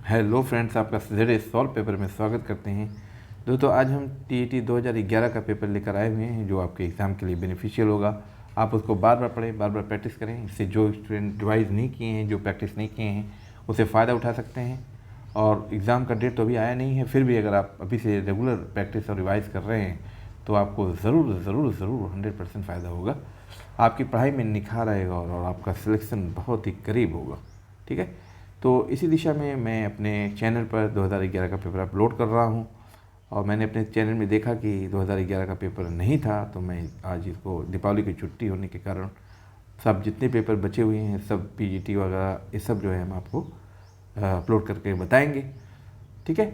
Hello friends, आपका सीधे solve paper में स्वागत करते हैं। दोस्तों आज हम टीईटी 2011 का पेपर लेकर आए हुए हैं जो आपके एग्ज़ाम के लिए बेनिफिशियल होगा। आप उसको बार बार पढ़ें, बार बार प्रैक्टिस करें। इससे जो स्टूडेंट रिवाइज़ नहीं किए हैं, जो प्रैक्टिस नहीं किए हैं, उससे फ़ायदा उठा सकते हैं। और एग्ज़ाम का डेट तो अभी आया नहीं है, फिर भी अगर आप अभी से रेगुलर प्रैक्टिस और रिवाइज़ कर रहे हैं तो आपको ज़रूर 100% फ़ायदा होगा। आपकी पढ़ाई में निखार आएगा और आपका सिलेक्शन बहुत ही करीब होगा। ठीक है, तो इसी दिशा में मैं अपने चैनल पर 2011 का पेपर अपलोड कर रहा हूँ। और मैंने अपने चैनल में देखा कि 2011 का पेपर नहीं था, तो मैं आज इसको दीपावली की छुट्टी होने के कारण सब जितने पेपर बचे हुए हैं, सब पीजीटी वगैरह ये सब जो है हम आपको अपलोड करके बताएंगे। ठीक है,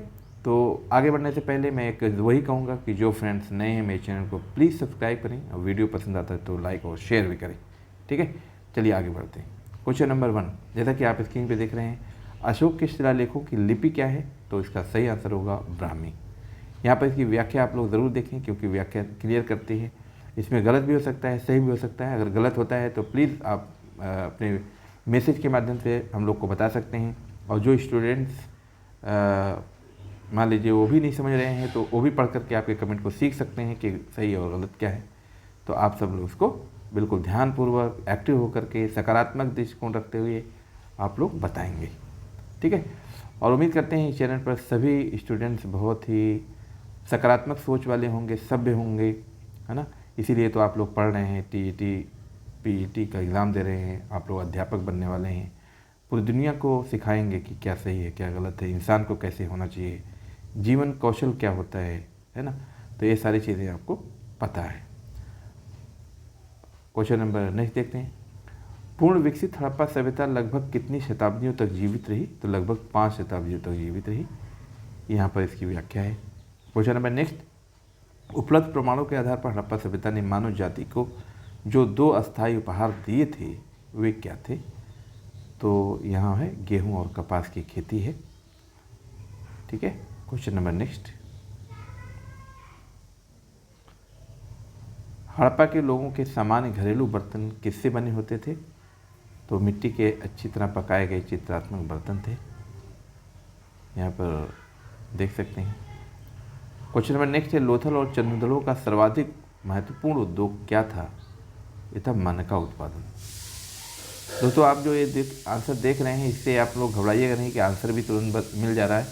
तो आगे बढ़ने से पहले मैं एक वही कहूँगा कि जो फ्रेंड्स नए हैं मेरे चैनल को प्लीज़ सब्सक्राइब करें और वीडियो पसंद आता है तो लाइक और शेयर भी करें। ठीक है, चलिए आगे बढ़ते हैं। क्वेश्चन नंबर 1, जैसा कि आप स्क्रीन पे देख रहे हैं, अशोक के शिलालेखों की लिपि क्या है? तो इसका सही आंसर होगा ब्राह्मी। यहाँ पर इसकी व्याख्या आप लोग ज़रूर देखें क्योंकि व्याख्या क्लियर करती है। इसमें गलत भी हो सकता है, सही भी हो सकता है। अगर गलत होता है तो प्लीज़ आप अपने मैसेज के माध्यम से हम लोग को बता सकते हैं। और जो स्टूडेंट्स मान लीजिए वो भी नहीं समझ रहे हैं तो वो भी पढ़ करके आपके कमेंट को सीख सकते हैं कि सही और गलत क्या है। तो आप सब लोग उसको बिल्कुल ध्यानपूर्वक एक्टिव होकर के सकारात्मक दृष्टिकोण रखते हुए आप लोग बताएंगे। ठीक है, और उम्मीद करते हैं इस चैनल पर सभी स्टूडेंट्स बहुत ही सकारात्मक सोच वाले होंगे, सभ्य होंगे, है ना। इसीलिए तो आप लोग पढ़ रहे हैं, टीईटी पीईटी का एग्ज़ाम दे रहे हैं, आप लोग अध्यापक बनने वाले हैं। पूरी दुनिया को सिखाएंगे कि क्या सही है क्या गलत है, इंसान को कैसे होना चाहिए, जीवन कौशल क्या होता है ना। तो ये सारी चीज़ें आपको पता है। क्वेश्चन नंबर नेक्स्ट देखते हैं। पूर्ण विकसित हड़प्पा सभ्यता लगभग कितनी शताब्दियों तक जीवित रही? तो लगभग 5 शताब्दियों तक जीवित रही। यहाँ पर इसकी व्याख्या है। क्वेश्चन नंबर नेक्स्ट, उपलब्ध प्रमाणों के आधार पर हड़प्पा सभ्यता ने मानव जाति को जो 2 अस्थायी उपहार दिए थे वे क्या थे? तो यहाँ है गेहूँ और कपास की खेती है। ठीक है, क्वेश्चन नंबर नेक्स्ट, हड़प्पा के लोगों के सामान्य घरेलू बर्तन किससे बने होते थे? तो मिट्टी के अच्छी तरह पकाए गए चित्रात्मक बर्तन थे। यहाँ पर देख सकते हैं। क्वेश्चन नंबर नेक्स्ट है, लोथल और चंदुदड़ों का सर्वाधिक महत्वपूर्ण उद्योग क्या था? ये था मन का उत्पादन। दोस्तों आप जो ये आंसर देख रहे हैं इससे आप लोग घबराइएगा नहीं कि आंसर भी तुरंत मिल जा रहा है।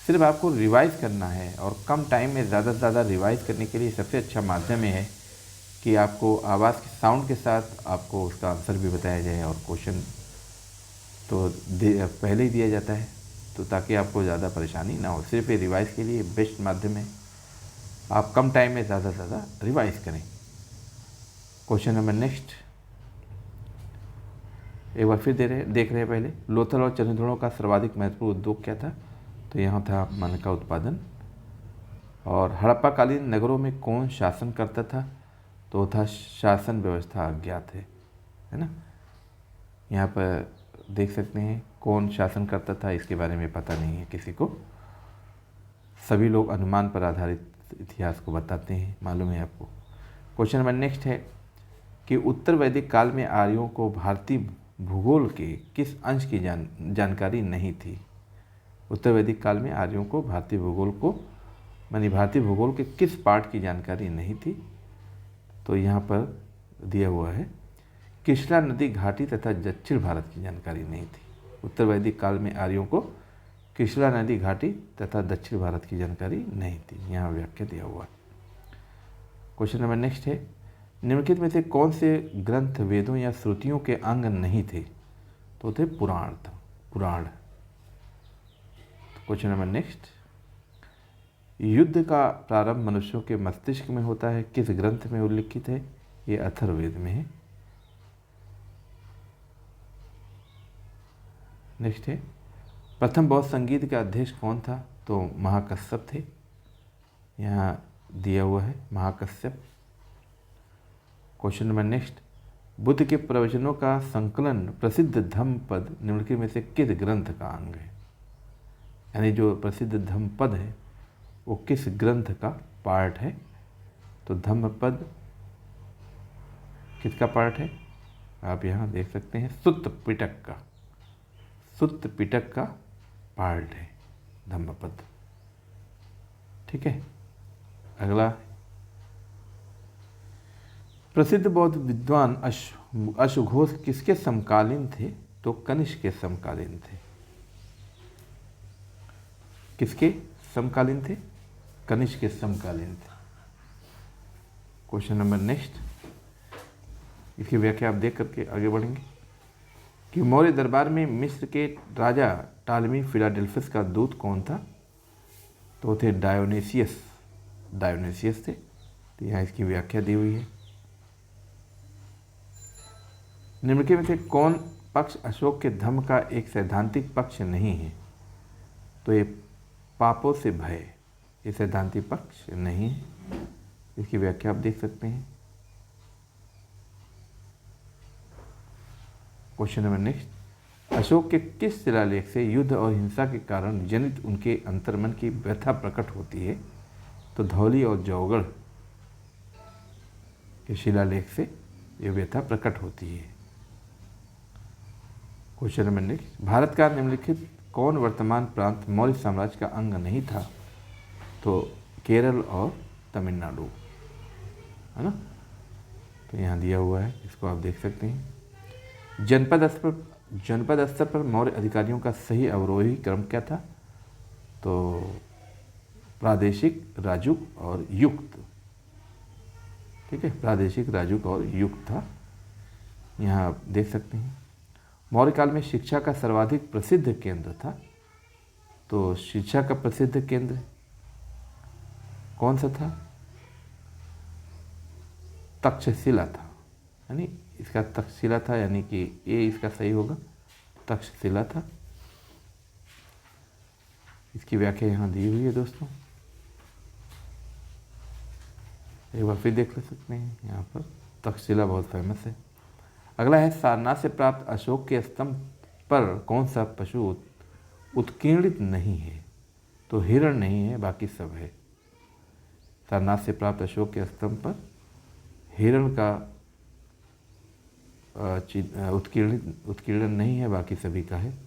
सिर्फ आपको रिवाइज़ करना है और कम टाइम में ज़्यादा से ज़्यादा रिवाइज़ करने के लिए सबसे अच्छा माध्यम है कि आपको आवाज़ के साउंड के साथ आपको उसका आंसर भी बताया जाए। और क्वेश्चन तो पहले ही दिया जाता है तो ताकि आपको ज़्यादा परेशानी ना हो। सिर्फ ये रिवाइज़ के लिए बेस्ट माध्यम है। आप कम टाइम में ज़्यादा से ज़्यादा रिवाइज़ करें। क्वेश्चन नंबर नेक्स्ट एक बार फिर देख रहे हैं। पहले लोथल और चंदुदड़ों का सर्वाधिक महत्वपूर्ण उद्योग क्या था? तो यहाँ था मन का उत्पादन। और हड़प्पा कालीन नगरों में कौन शासन करता था? तो था शासन व्यवस्था अज्ञात है ना। यहाँ पर देख सकते हैं कौन शासन करता था, इसके बारे में पता नहीं है किसी को। सभी लोग अनुमान पर आधारित इतिहास को बताते हैं, मालूम है आपको। क्वेश्चन नंबर नेक्स्ट है कि उत्तर वैदिक काल में आर्यों को भारतीय भूगोल के किस अंश की जानकारी नहीं थी? उत्तर वैदिक काल में आर्यों को भारतीय भूगोल के किस पार्ट की जानकारी नहीं थी? तो यहाँ पर दिया हुआ है कृष्णा नदी घाटी तथा दक्षिण भारत की जानकारी नहीं थी। उत्तर वैदिक काल में आर्यों को कृष्णा नदी घाटी तथा दक्षिण भारत की जानकारी नहीं थी। यहाँ व्याख्या दिया हुआ है। क्वेश्चन नंबर नेक्स्ट है, निम्नलिखित में से कौन से ग्रंथ वेदों या श्रुतियों के अंग नहीं थे? तो थे पुराण। क्वेश्चन नंबर नेक्स्ट, युद्ध का प्रारंभ मनुष्यों के मस्तिष्क में होता है, किस ग्रंथ में उल्लिखित है? ये अथर्ववेद में है। नेक्स्ट है, प्रथम बौद्ध संगीत का अध्यक्ष कौन था? तो महाकश्यप थे। यहाँ दिया हुआ है Mahakashyap. Question number next, Buddha के प्रवचनों का संकलन प्रसिद्ध धम्मपद निम्नलिखित में से किस ग्रंथ का अंग है? यानी जो प्रसिद्ध धम्मपद है वो किस ग्रंथ का पार्ट है? तो धम्मपद किसका पार्ट है? आप यहाँ देख सकते हैं सुत्त पिटक का पार्ट है धम्मपद। ठीक है, अगला, प्रसिद्ध बौद्ध विद्वान अश्वघोष किसके समकालीन थे? तो कनिष्क के समकालीन थे। किसके समकालीन थे? कनिष्क के समकालीन थे। क्वेश्चन नंबर नेक्स्ट, इसकी व्याख्या आप देख करके आगे बढ़ेंगे कि मौर्य दरबार में मिस्र के राजा टालमी फिलाडेल्फस का दूत कौन था? तो थे डायोनेसियस थे। तो यहाँ इसकी व्याख्या दी हुई है। निम्नलिखित में से कौन पक्ष अशोक के धम्म का एक सैद्धांतिक पक्ष नहीं है? तो ये पापों से भय, ये सैद्धांतिक पक्ष नहीं है। इसकी व्याख्या आप देख सकते हैं। क्वेश्चन नंबर नेक्स्ट, अशोक के किस शिलालेख से युद्ध और हिंसा के कारण जनित उनके अंतर्मन की व्यथा प्रकट होती है? तो धौली और जौगढ़ के शिलालेख से ये व्यथा प्रकट होती है। क्वेश्चन नंबर नेक्स्ट, भारत का निम्नलिखित कौन वर्तमान प्रांत मौर्य साम्राज्य का अंग नहीं था? तो केरल और तमिलनाडु, है ना। तो यहाँ दिया हुआ है, इसको आप देख सकते हैं। जनपद स्तर पर मौर्य अधिकारियों का सही अवरोही क्रम क्या था? तो प्रादेशिक, राजुक और युक्त। ठीक है, प्रादेशिक, राजुक और युक्त था। यहाँ आप देख सकते हैं। मौर्य काल में शिक्षा का सर्वाधिक प्रसिद्ध केंद्र था। तो शिक्षा का प्रसिद्ध केंद्र कौन सा था? तक्षशिला था, यानी इसका तक्षशिला था, यानी कि ये इसका सही होगा, तक्षशिला था। इसकी व्याख्या यहाँ दी हुई है दोस्तों, एक बार फिर देख ले सकते हैं। यहाँ पर तक्षशिला बहुत फेमस है। अगला है, सारनाथ से प्राप्त अशोक के स्तंभ पर कौन सा पशु उत्कीर्णित नहीं है? तो हिरण नहीं है, बाकी सब है। सारनाथ से प्राप्त अशोक के स्तंभ पर हिरण का उत्कीर्णन नहीं है, बाकी सभी का है।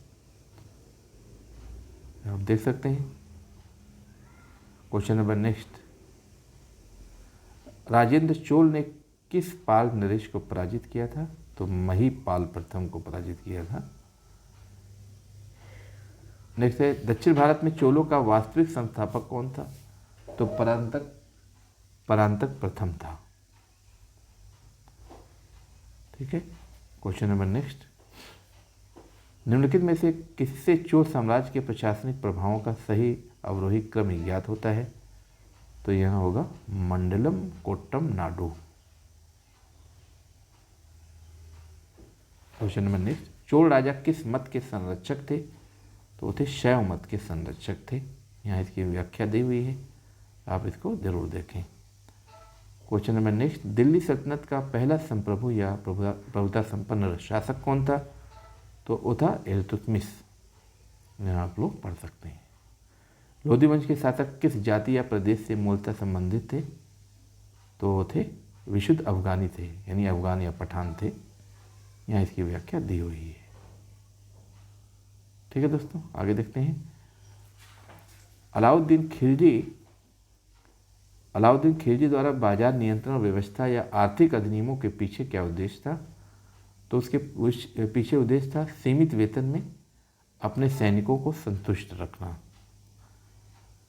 आप देख सकते हैं। Question number next, Rajendra Chola ने किस पाल नरेश को पराजित किया था? तो महीपाल प्रथम को पराजित किया था। नेक्स्ट है, दक्षिण भारत में चोलों का वास्तविक संस्थापक कौन था? तो परांतक प्रथम था। ठीक है। क्वेश्चन नंबर नेक्स्ट, निम्नलिखित में से किससे चोल साम्राज्य के प्रशासनिक प्रभावों का सही अवरोही क्रम ज्ञात होता है? तो यहाँ होगा mandalam, kottam, nadu. Question number next, Chola राजा किस मत के संरक्षक थे? तो वो थे शैव मत के संरक्षक थे। यहाँ इसकी व्याख्या दी हुई है, आप इसको जरूर देखें। क्वेश्चन नंबर नेक्स्ट, दिल्ली सल्तनत का पहला संप्रभु या प्रभुता संपन्न शासक कौन था? तो वो था इल्तुतमिश। यहाँ आप लोग पढ़ सकते हैं। लोधी वंश के शासक किस जाति या प्रदेश से मूलतः संबंधित थे? तो वो थे विशुद्ध अफगानी थे, यानी अफगान या पठान थे। यहाँ इसकी व्याख्या दी हुई है। ठीक है दोस्तों, आगे देखते हैं। अलाउद्दीन खिलजी द्वारा बाजार नियंत्रण व्यवस्था या आर्थिक अधिनियमों के पीछे क्या उद्देश्य था? तो उसके पीछे उद्देश्य था सीमित वेतन में अपने सैनिकों को संतुष्ट रखना।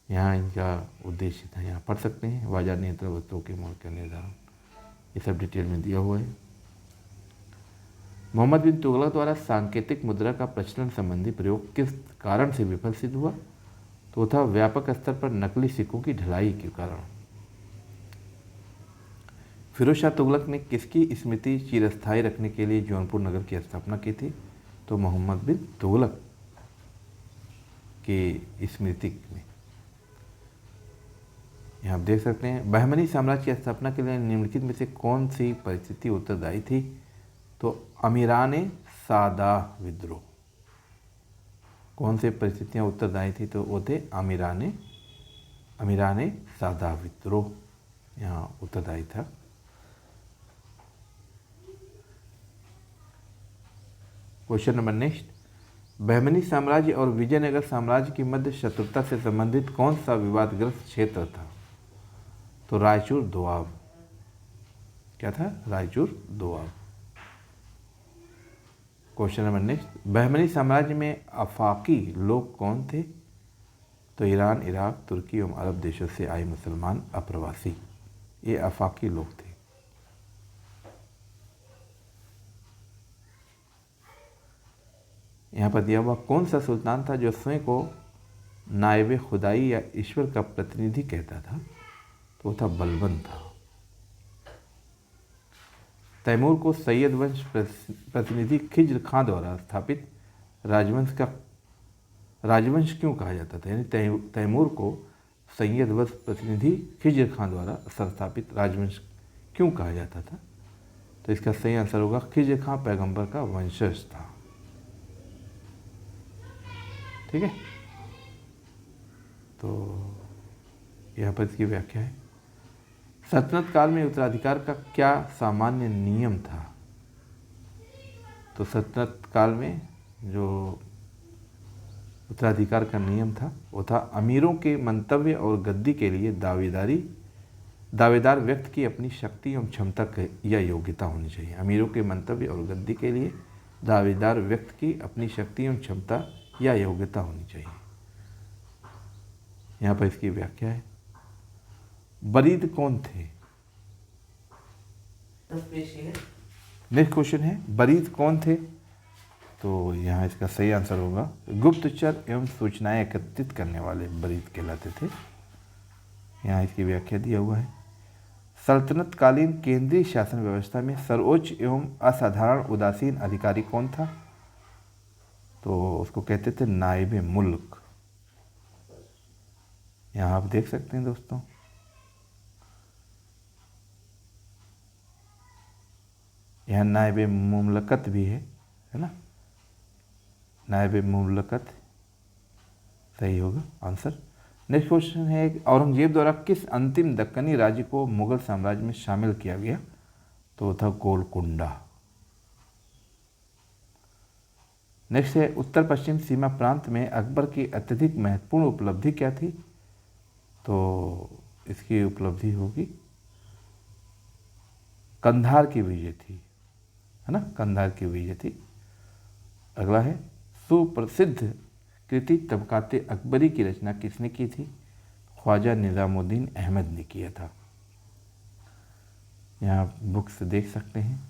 यहाँ इनका उद्देश्य था, यहाँ पढ़ सकते हैं। बाजार नियंत्रण वस्तुओं के मूल्य का निर्धारण, ये सब डिटेल में दिया हुआ है। मोहम्मद बिन तुगलक द्वारा सांकेतिक मुद्रा का प्रचलन संबंधी प्रयोग किस कारण से विफल सिद्ध हुआ? तो था व्यापक स्तर पर नकली सिक्कों की ढलाई के कारण। फिरोज शाह तुगलक ने किसकी स्मृति चिरस्थायी रखने के लिए जौनपुर नगर की स्थापना की थी? तो मोहम्मद बिन तुगलक की स्मृति में। यहाँ आप देख सकते हैं। बहमनी साम्राज्य की स्थापना के लिए निम्नलिखित में से कौन सी परिस्थिति उत्तरदायी थी? तो अमीराने सादा विद्रोह। कौन सी परिस्थितियाँ उत्तरदायी थी? तो वो थे अमीराने सादा विद्रोह, यहाँ उत्तरदायी था। क्वेश्चन नंबर नेक्स्ट, बहमनी साम्राज्य और विजयनगर साम्राज्य के मध्य शत्रुता से संबंधित कौन सा विवादग्रस्त क्षेत्र था? तो रायचूर दोआब। क्या था? Raichur Doab. Question number next, Bahmani साम्राज्य में अफाकी लोग कौन थे? तो ईरान, इराक, तुर्की एवं अरब देशों से आए मुसलमान अप्रवासी, ये अफाकी लोग थे। यहाँ पर दिया हुआ कौन सा सुल्तान था जो स्वयं को नायब खुदाई या ईश्वर का प्रतिनिधि कहता था? तो वो था बलबन था। तैमूर को सैयद वंश प्रतिनिधि खिज्र खां द्वारा स्थापित राजवंश क्यों कहा जाता था? यानी तैमूर को सैयद वंश प्रतिनिधि खिज्र खां द्वारा संस्थापित राजवंश क्यों कहा जाता था? तो इसका सही आंसर होगा खिज्र खां पैगंबर का वंशज था। ठीक है, तो यहाँ पर इसकी व्याख्या है। सल्तनत काल में उत्तराधिकार का क्या सामान्य नियम था? तो सल्तनत काल में जो उत्तराधिकार का नियम था वो था अमीरों के मंतव्य और गद्दी के लिए दावेदार व्यक्ति की अपनी शक्ति एवं क्षमता या योग्यता होनी चाहिए। अमीरों के मंतव्य और गद्दी के लिए दावेदार व्यक्ति की अपनी शक्ति एवं क्षमता या योग्यता होनी चाहिए। यहाँ पर इसकी व्याख्या है। बरीद कौन थे? नेक्स्ट क्वेश्चन है, बरीद कौन थे? तो यहाँ इसका सही आंसर होगा गुप्तचर एवं सूचनाएं एकत्रित करने वाले बरीद कहलाते थे। यहाँ इसकी व्याख्या दिया हुआ है। सल्तनत कालीन केंद्रीय शासन व्यवस्था में सर्वोच्च एवं असाधारण उदासीन अधिकारी कौन था? तो उसको कहते थे नायब मुल्क। यहाँ आप देख सकते हैं दोस्तों, यहाँ नायब मुमलकत भी है ना? नायब मुमलकत सही होगा आंसर। नेक्स्ट क्वेश्चन है, औरंगजेब द्वारा किस अंतिम दक्कनी राज्य को मुगल साम्राज्य में शामिल किया गया? तो था गोलकुंडा। नेक्स्ट है, उत्तर पश्चिम सीमा प्रांत में अकबर की अत्यधिक महत्वपूर्ण उपलब्धि क्या थी? तो इसकी उपलब्धि होगी कंधार की विजय थी, है ना? कंधार की विजय थी। अगला है, सुप्रसिद्ध कृति तबकाते अकबरी की रचना किसने की थी? ख्वाजा निज़ामुद्दीन अहमद ने किया था। यहाँ बुक्स देख सकते हैं।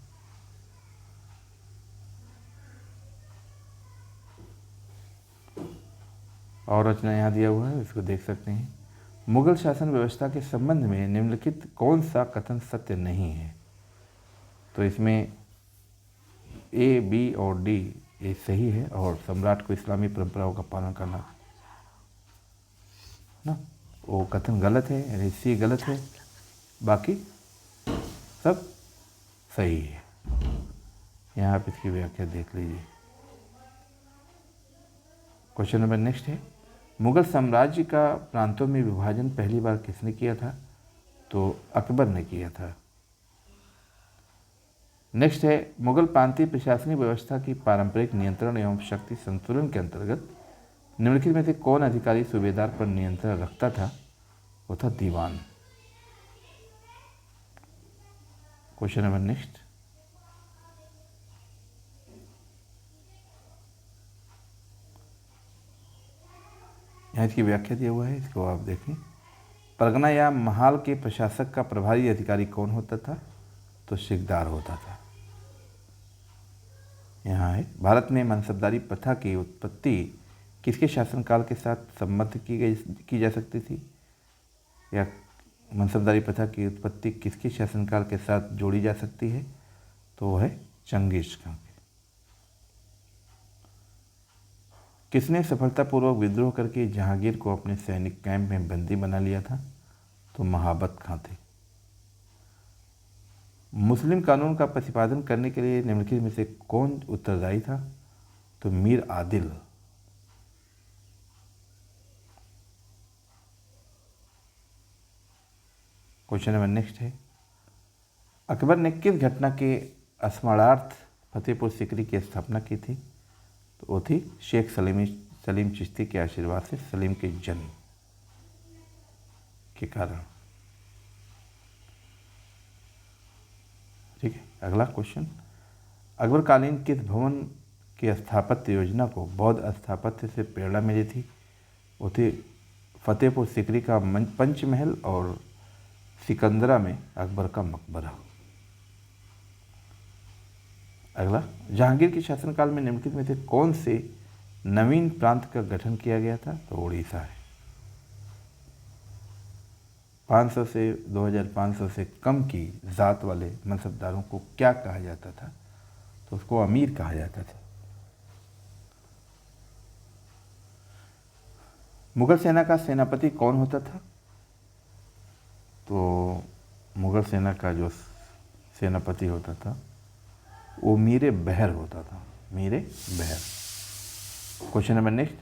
और रचना यहाँ दिया हुआ है, इसको देख सकते हैं। मुगल शासन व्यवस्था के संबंध में निम्नलिखित कौन सा कथन सत्य नहीं है? तो इसमें ए, बी और डी ये सही है और सम्राट को इस्लामी परंपराओं का पालन करना ना, वो कथन गलत है, यानी सी गलत है, बाकी सब सही है। यहाँ आप इसकी व्याख्या देख लीजिए। क्वेश्चन नंबर नेक्स्ट है, मुगल साम्राज्य का प्रांतों में विभाजन पहली बार किसने किया था? तो अकबर ने किया था। नेक्स्ट है, मुगल प्रांतीय प्रशासनिक व्यवस्था की पारंपरिक नियंत्रण एवं शक्ति संतुलन के अंतर्गत निम्नलिखित में से कौन अधिकारी सूबेदार पर नियंत्रण रखता था? वो था दीवान। क्वेश्चन नंबर नेक्स्ट, यहाँ इसकी व्याख्या दिया हुआ है, इसको आप देखें। परगना या महाल के प्रशासक का प्रभारी अधिकारी कौन होता था? तो सिकदार होता था। यहाँ है, भारत में मनसबदारी प्रथा की उत्पत्ति किसके शासनकाल के साथ संबद्ध की जा सकती थी? या मनसबदारी प्रथा की उत्पत्ति किसके शासनकाल के साथ जोड़ी जा सकती है? तो वह है चंगेज खां। किसने सफलतापूर्वक विद्रोह करके जहांगीर को अपने सैनिक कैंप में बंदी बना लिया था? तो महाबत खां थे। मुस्लिम कानून का प्रतिपादन करने के लिए निम्नलिखित में से कौन उत्तरदायी था? तो Mir Adil. Question number next है, अकबर ने किस घटना के स्मरणार्थ फतेहपुर सीकरी की स्थापना की थी? तो वो थी शेख सलीम चिश्ती के आशीर्वाद से, सलीम के जन्म के कारण। ठीक है, अगला क्वेश्चन, अकबरकालीन किस भवन की स्थापत्य योजना को बौद्ध स्थापत्य से प्रेरणा मिली थी? वो थी फतेहपुर सीकरी का पंचमहल और सिकंदरा में अकबर का मकबरा। अगला, जहांगीर के शासनकाल में निम्नलिखित में से कौन से नवीन प्रांत का गठन किया गया था? तो उड़ीसा है। 500 से 2500 से कम की जात वाले मनसबदारों को क्या कहा जाता था? तो उसको अमीर कहा जाता था। मुगल सेना का सेनापति कौन होता था? तो मुगल सेना का जो सेनापति होता था वो मीर बहर होता था, मीर बहर। Question number next,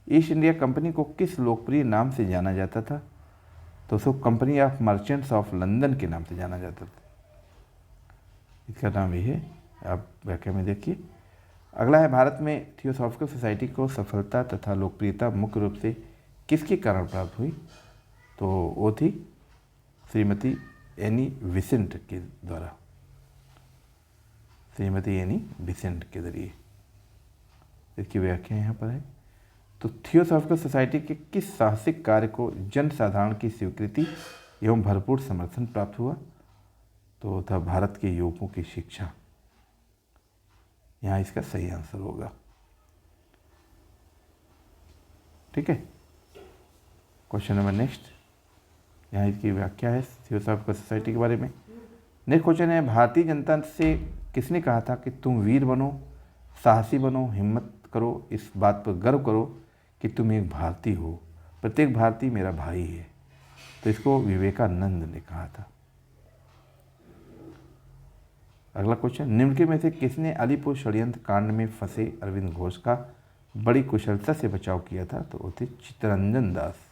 east India company को किस लोकप्रिय नाम से जाना जाता था? तो उसको company of merchants of London के नाम से जाना जाता था। इसका नाम ये है, आप व्याख्या में देखिए। अगला है, भारत में थियोसॉफिकल सोसाइटी को सफलता तथा लोकप्रियता मुख्य रूप से किसके कारण प्राप्त हुई? तो वो थी श्रीमती एनी विसेंट के द्वारा, श्रीमती एनी विसेंट के जरिए। इसकी व्याख्या यहाँ पर है। तो थियोसॉफिकल सोसाइटी के किस साहसिक कार्य को जन साधारण की स्वीकृति एवं भरपूर समर्थन प्राप्त हुआ? तो था भारत के युवकों की शिक्षा। यहाँ इसका सही आंसर होगा। ठीक है, क्वेश्चन नंबर नेक्स्ट, यहाँ इसकी व्याख्या है थियोसॉफिकल सोसाइटी के बारे में। नेक्स्ट क्वेश्चन है, भारतीय जनता से किसने कहा था कि तुम वीर बनो, साहसी बनो, हिम्मत करो, इस बात पर गर्व करो कि तुम एक भारतीय हो, प्रत्येक भारतीय मेरा भाई है? तो इसको विवेकानंद ने कहा था। अगला क्वेश्चन, निम्नलिखित में से किसने अलीपुर षड्यंत्र कांड में फंसे अरविंद घोष का बड़ी कुशलता से बचाव किया था? तो वो थे चित्तरंजन दास।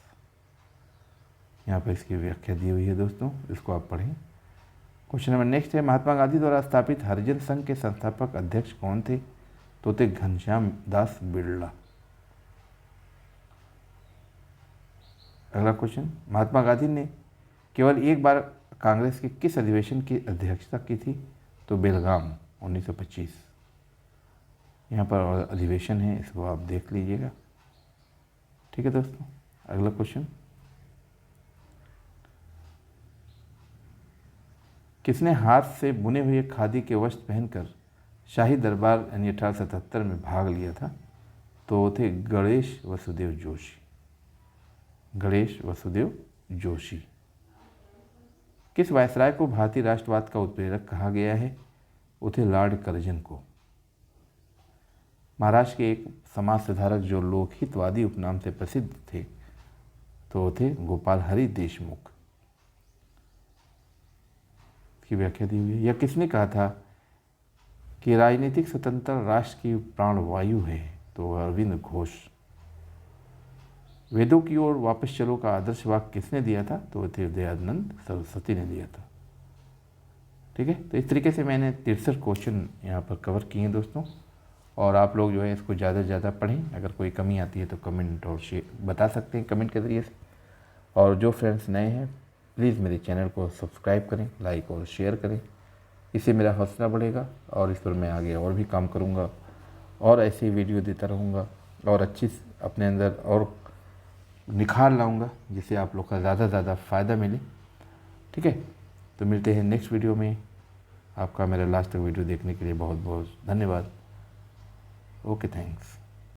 यहाँ पर इसकी व्याख्या दी हुई है दोस्तों, इसको आप पढ़ें। क्वेश्चन नंबर नेक्स्ट है, महात्मा गांधी द्वारा स्थापित हरिजन संघ के संस्थापक अध्यक्ष कौन थे? तो थे घनश्याम दास बिरला। अगला क्वेश्चन, महात्मा गांधी ने केवल एक बार कांग्रेस के किस अधिवेशन की अध्यक्षता की थी? तो बेलगाम 1925। यहाँ पर अधिवेशन है, इसको आप देख लीजिएगा। ठीक है दोस्तों, अगला क्वेश्चन, किसने हाथ से बुने हुए खादी के वस्त्र पहनकर शाही दरबार यानी 1877 में भाग लिया था? तो वो थे गणेश वसुदेव जोशी। गणेश वसुदेव जोशी। किस वायसराय को भारतीय राष्ट्रवाद का उत्प्रेरक कहा गया है? वो थे लॉर्ड कर्जन को। महाराष्ट्र के एक समाज सुधारक जो लोकहितवादी उपनाम से प्रसिद्ध थे तो वो थे गोपाल हरि देशमुख। की व्याख्या दी हुई है। यह किसने कहा था कि राजनीतिक स्वतंत्रता राष्ट्र की प्राणवायु है? तो अरविंद घोष। वेदों की ओर वापस चलो का आदर्श वाक्य किसने दिया था? तो थे दयानंद सरस्वती ने दिया था। ठीक है, तो इस तरीके से मैंने 63 क्वेश्चन यहाँ पर कवर किए हैं दोस्तों, और आप लोग जो है इसको ज़्यादा से ज़्यादा पढ़ें। अगर कोई कमी आती है तो कमेंट और शेयर बता सकते हैं कमेंट के ज़रिए से। और जो फ्रेंड्स नए हैं प्लीज़ मेरे चैनल को सब्सक्राइब करें, लाइक और शेयर करें, इससे मेरा हौसला बढ़ेगा और इस पर मैं आगे और भी काम करूँगा और ऐसी वीडियो देता रहूँगा और अच्छी अपने अंदर और निखार लाऊँगा जिससे आप लोग का ज़्यादा से ज़्यादा फ़ायदा मिले। ठीक है, तो मिलते हैं नेक्स्ट वीडियो में। आपका मेरा लास्ट तक वीडियो देखने के लिए बहुत बहुत धन्यवाद। Okay, thanks.